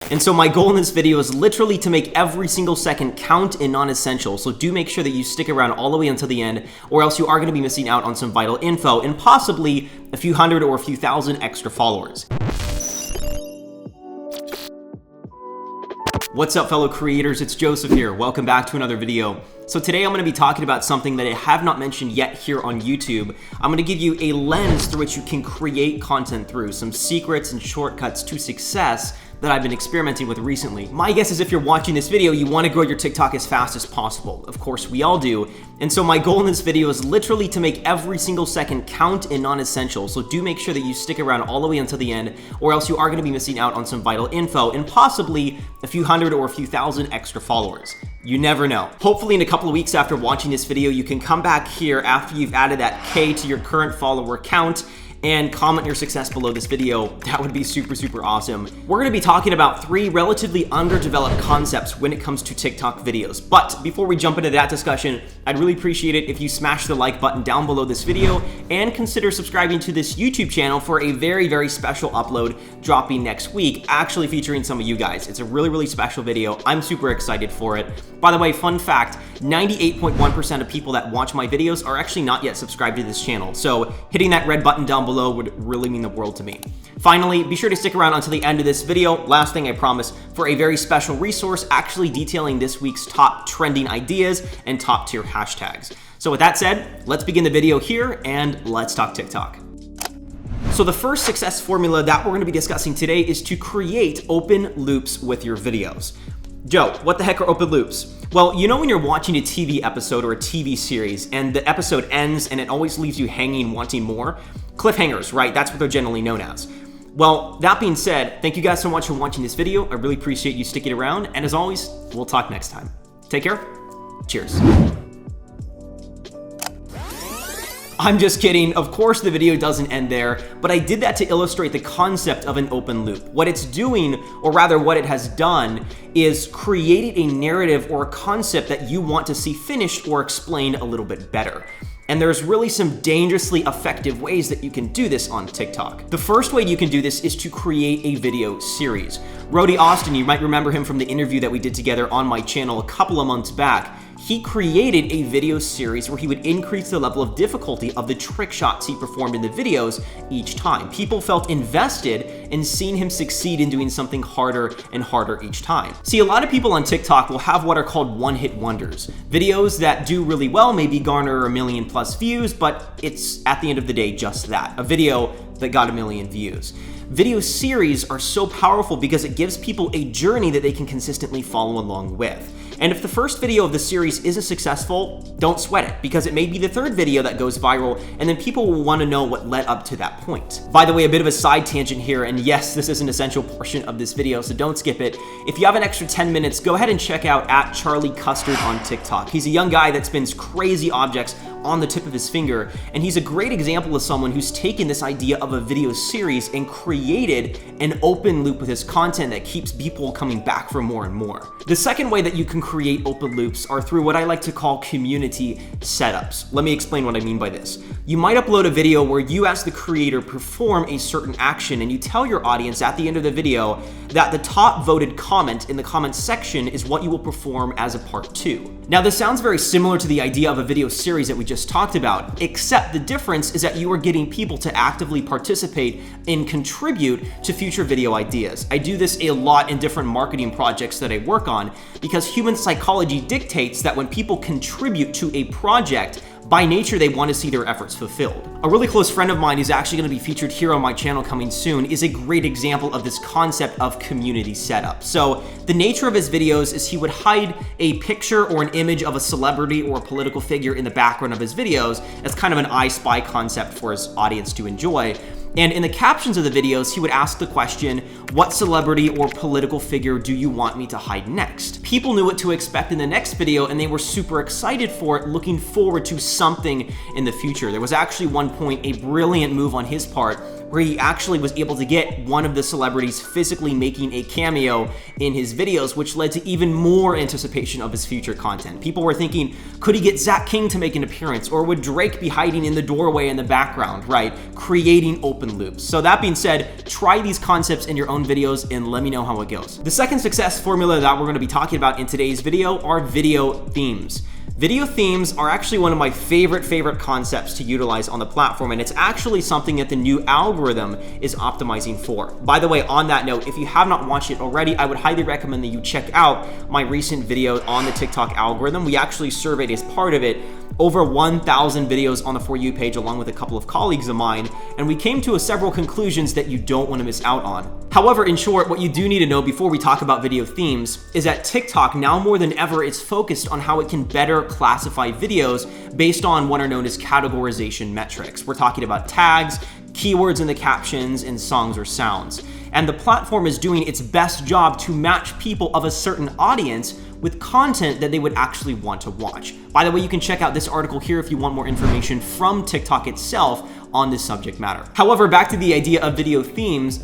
And so my goal in this video is literally to make every single second count and non-essential, so do make sure that you stick around all the way until the end, or else you are going to be missing out on some vital info and possibly a few hundred or a few thousand extra followers. What's up, fellow creators? It's Joseph here. Welcome back to another video. So today I'm going to be talking about something that I have not mentioned yet here on YouTube. I'm going to give you a lens through which you can create content through, some secrets and shortcuts to success that I've been experimenting with recently. My guess is if you're watching this video, you want to grow your TikTok as fast as possible. Of course, we all do. And so my goal in this video is literally to make every single second count and non-essential. So do make sure that you stick around all the way until the end, or else you are going to be missing out on some vital info and possibly a few hundred or a few thousand extra followers. You never know. Hopefully in a couple of weeks after watching this video, you can come back here after you've added that K to your current follower count and comment your success below this video. That would be super, super awesome. We're gonna be talking about 3 relatively underdeveloped concepts when it comes to TikTok videos. But before we jump into that discussion, I'd really appreciate it if you smash the like button down below this video and consider subscribing to this YouTube channel for a very, very special upload dropping next week, actually featuring some of you guys. It's a really, really special video. I'm super excited for it. By the way, fun fact, 98.1% of people that watch my videos are actually not yet subscribed to this channel. So hitting that red button down below would really mean the world to me. Finally, be sure to stick around until the end of this video. Last thing I promise, for a very special resource actually detailing this week's top trending ideas and top tier hashtags. So with that said, let's begin the video here and let's talk TikTok. So the first success formula that we're going to be discussing today is to create open loops with your videos. Joe, what the heck are open loops? Well, you know when you're watching a TV episode or a TV series and the episode ends and it always leaves you hanging wanting more? Cliffhangers, right? That's what they're generally known as. Well, that being said, thank you guys so much for watching this video. I really appreciate you sticking around, and as always, we'll talk next time. Take care. Cheers. I'm just kidding. Of course, the video doesn't end there, but I did that to illustrate the concept of an open loop. What it's doing, or rather what it has done, is created a narrative or a concept that you want to see finished or explained a little bit better. And there's really some dangerously effective ways that you can do this on TikTok. The first way you can do this is to create a video series. Rody Austin, you might remember him from the interview that we did together on my channel a couple of months back. He created a video series where he would increase the level of difficulty of the trick shots he performed in the videos each time. People felt invested in seeing him succeed in doing something harder and harder each time. See, a lot of people on TikTok will have what are called one-hit wonders. Videos that do really well, maybe garner 1 million plus views, but it's at the end of the day just that, a video that got 1 million views. Video series are so powerful because it gives people a journey that they can consistently follow along with. And if the first video of the series isn't successful, don't sweat it, because it may be the third video that goes viral, and then people will want to know what led up to that point. By the way, a bit of a side tangent here, and yes, this is an essential portion of this video, so don't skip it. If you have an extra 10 minutes, go ahead and check out @CharlieCustard on TikTok. He's a young guy that spins crazy objects on the tip of his finger, and he's a great example of someone who's taken this idea of a video series and created an open loop with his content that keeps people coming back for more and more. The second way that you can create open loops are through what I like to call community setups. Let me explain what I mean by this. You might upload a video where you as the creator perform a certain action, and you tell your audience at the end of the video that the top voted comment in the comment section is what you will perform as a part 2. Now, this sounds very similar to the idea of a video series that we just talked about, except the difference is that you are getting people to actively participate and contribute to future video ideas. I do this a lot in different marketing projects that I work on because human psychology dictates that when people contribute to a project, by nature, they want to see their efforts fulfilled. A really close friend of mine who's actually going to be featured here on my channel coming soon is a great example of this concept of community setup. So the nature of his videos is he would hide a picture or an image of a celebrity or a political figure in the background of his videos as kind of an I Spy concept for his audience to enjoy. And in the captions of the videos, he would ask the question, what celebrity or political figure do you want me to hide next? People knew what to expect in the next video, and they were super excited for it, looking forward to something in the future. There was actually one point a brilliant move on his part where he actually was able to get one of the celebrities physically making a cameo in his videos, which led to even more anticipation of his future content. People were thinking, could he get Zach King to make an appearance, or would Drake be hiding in the doorway in the background, right? Creating open loops. So that being said, try these concepts in your own videos and let me know how it goes. The second success formula that we're going to be talking about in today's video are video themes. Video themes are actually one of my favorite concepts to utilize on the platform, and it's actually something that the new algorithm is optimizing for. By the way, on that note, if you have not watched it already, I would highly recommend that you check out my recent video on the TikTok algorithm. We actually surveyed as part of it over 1,000 videos on the For You page along with a couple of colleagues of mine, and we came to several conclusions that you don't want to miss out on. However, in short, what you do need to know before we talk about video themes is that TikTok now more than ever is focused on how it can better classify videos based on what are known as categorization metrics. We're talking about tags, keywords in the captions, and songs or sounds. And the platform is doing its best job to match people of a certain audience with content that they would actually want to watch. By the way, you can check out this article here if you want more information from TikTok itself on this subject matter. However, back to the idea of video themes,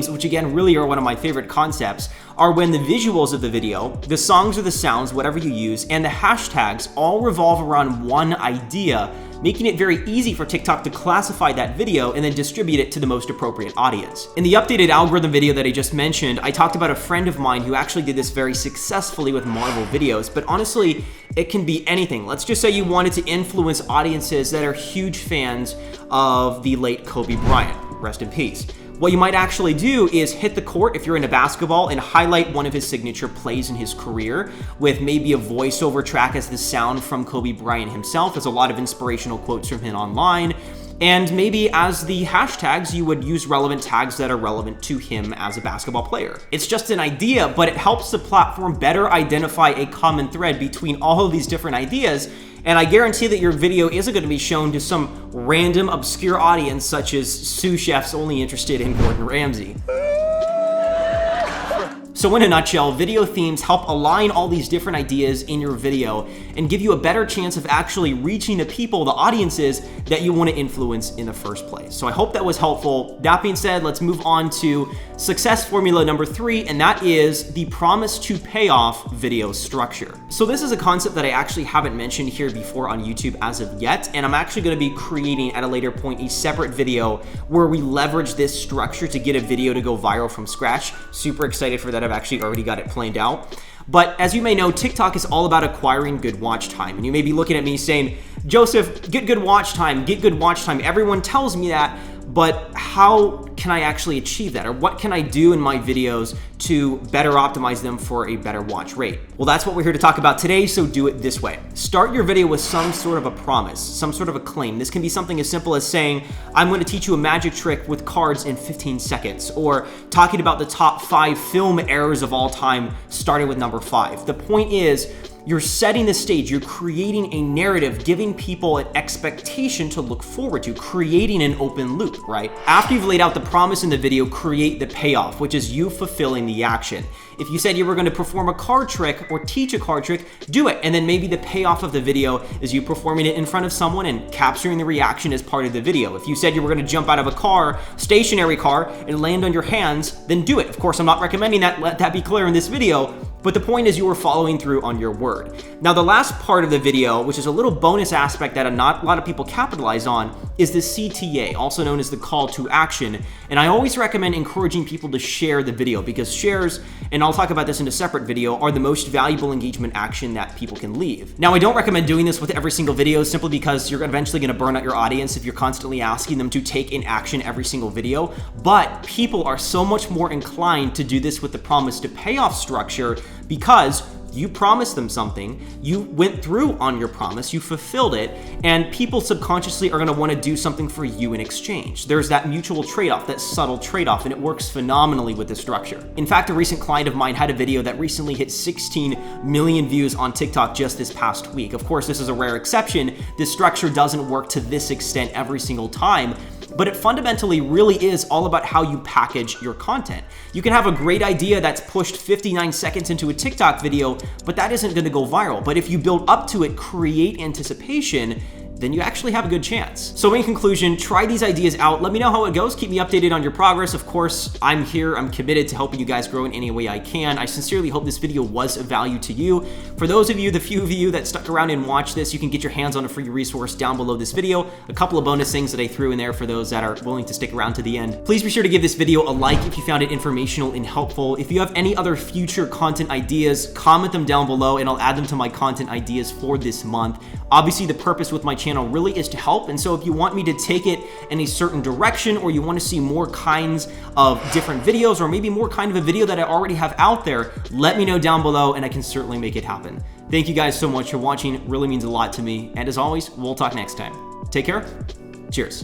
which again really are one of my favorite concepts, are when the visuals of the video, the songs or the sounds, whatever you use, and the hashtags all revolve around one idea, making it very easy for TikTok to classify that video and then distribute it to the most appropriate audience. In the updated algorithm video that I just mentioned, I talked about a friend of mine who actually did this very successfully with Marvel videos, but honestly, it can be anything. Let's just say you wanted to influence audiences that are huge fans of the late Kobe Bryant. Rest in peace. What you might actually do is hit the court if you're into basketball and highlight one of his signature plays in his career with maybe a voiceover track as the sound from Kobe Bryant himself. There's a lot of inspirational quotes from him online. And maybe as the hashtags, you would use relevant tags that are relevant to him as a basketball player. It's just an idea, but it helps the platform better identify a common thread between all of these different ideas. And I guarantee that your video isn't going to be shown to some random obscure audience such as sous chefs only interested in Gordon Ramsay. So in a nutshell, video themes help align all these different ideas in your video and give you a better chance of actually reaching the people, the audiences that you want to influence in the first place. So I hope that was helpful. That being said, let's move on to success formula number 3, and that is the promise to payoff video structure. So this is a concept that I actually haven't mentioned here before on YouTube as of yet, and I'm actually going to be creating at a later point a separate video where we leverage this structure to get a video to go viral from scratch. Super excited for that. I've actually already got it planned out. But as you may know, TikTok is all about acquiring good watch time. And you may be looking at me saying, Joseph, get good watch time, get good watch time. Everyone tells me that, but how can I actually achieve that? Or what can I do in my videos to better optimize them for a better watch rate? Well, that's what we're here to talk about today, so do it this way. Start your video with some sort of a promise, some sort of a claim. This can be something as simple as saying, I'm going to teach you a magic trick with cards in 15 seconds, or talking about the top 5 film errors of all time, starting with number 5. The point is, you're setting the stage, you're creating a narrative, giving people an expectation to look forward to, creating an open loop, right? After you've laid out the promise in the video, create the payoff, which is you fulfilling the action. If you said you were going to perform a card trick or teach a card trick, do it. And then maybe the payoff of the video is you performing it in front of someone and capturing the reaction as part of the video. If you said you were going to jump out of a car, stationary car, and land on your hands, then do it. Of course, I'm not recommending that. Let that be clear in this video. But the point is you were following through on your word. Now, the last part of the video, which is a little bonus aspect that not a lot of people capitalize on, is the CTA, also known as the call to action. And I always recommend encouraging people to share the video because shares, and I'll talk about this in a separate video, are the most valuable engagement action that people can leave. Now, I don't recommend doing this with every single video simply because you're eventually going to burn out your audience if you're constantly asking them to take in action every single video. But people are so much more inclined to do this with the promise to payoff structure because you promised them something, you went through on your promise, you fulfilled it, and people subconsciously are going to want to do something for you in exchange. There's that mutual trade-off, that subtle trade-off, and it works phenomenally with this structure. In fact, a recent client of mine had a video that recently hit 16 million views on TikTok just this past week. Of course, this is a rare exception. This structure doesn't work to this extent every single time, but it fundamentally really is all about how you package your content. You can have a great idea that's pushed 59 seconds into a TikTok video, but that isn't going to go viral. But if you build up to it, create anticipation, then you actually have a good chance. So in conclusion, try these ideas out. Let me know how it goes. Keep me updated on your progress. Of course, I'm here. I'm committed to helping you guys grow in any way I can. I sincerely hope this video was of value to you. For those of you, the few of you that stuck around and watched this, you can get your hands on a free resource down below this video. A couple of bonus things that I threw in there for those that are willing to stick around to the end. Please be sure to give this video a like if you found it informational and helpful. If you have any other future content ideas, comment them down below and I'll add them to my content ideas for this month. Obviously, the purpose with my channel really is to help, and so if you want me to take it in a certain direction, or you want to see more kinds of different videos, or maybe more kind of a video that I already have out there, let me know down below and I can certainly make it happen. Thank you guys so much for watching. It really means a lot to me, and as always, we'll talk next time. Take care. Cheers.